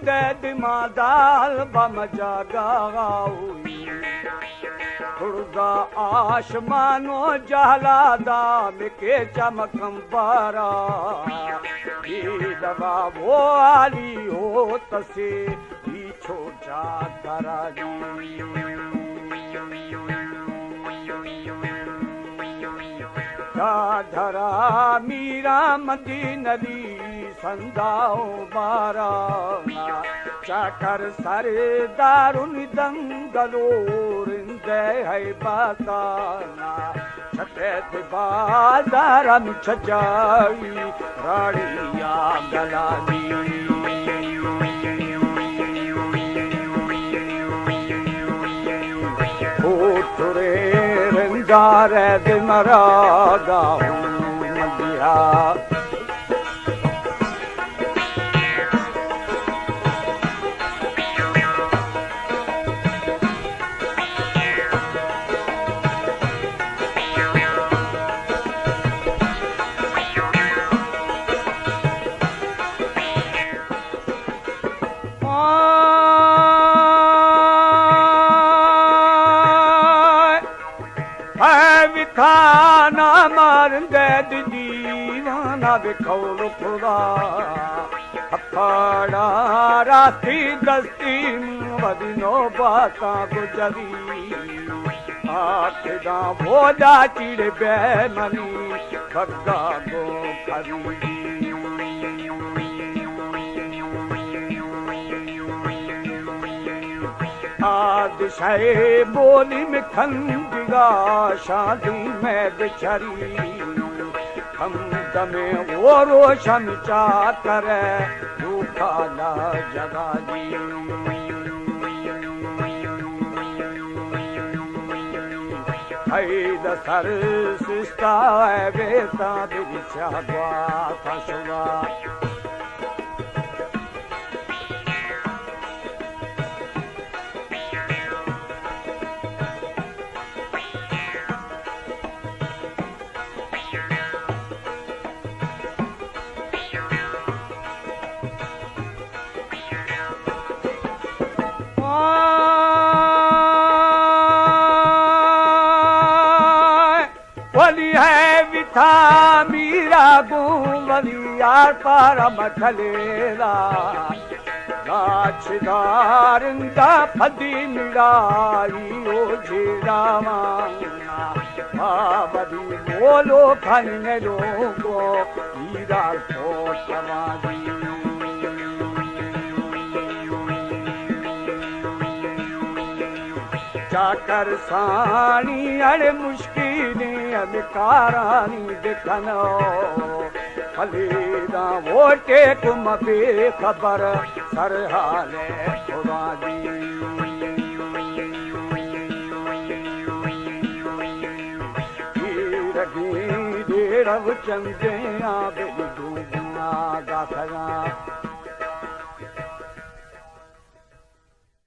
दिमादाल bomb जागाऊई Khurda आसमानो जहलादा मिके चमकम बारा दबा वो आली हो तसे छो जा कराजी धरा मीरा मदीनरी संदाओ बारा चाकर सरदारुन दंगलोरिंदे है बताना छतेत बाजारन छजाई राड़िया गलानी उठरे रंगारे दिमरागा मदिया खाना मार दीवाना बिखौल खुदा अखाड़ा राती दस्ती वदिनो बाता गुजरी आखदा बोला चिड़ बेमनी बग्गा गो खरी आदिशाए बोली में खंडिगा शादी में बिछरी हम दमे वो रोशन चा करे रूखा ना जगा दी हैद सर सिस्ता बेता दिशा द्वा फसवा था मीरा गुवलियार पर मठलेरा गाछदारंदा फदी मिड़ाई ओ झेड़ावाना बाबरी बोलो खने लोगो मीरा को समाजी चाकर सानी अड़े मुश्किलें अमिकारानी दिखनो फलीदा वोटे कुम बेखबर सरहाले खुदा दी रगी डेढ़ चंदे आ बेदू गुना गाखरा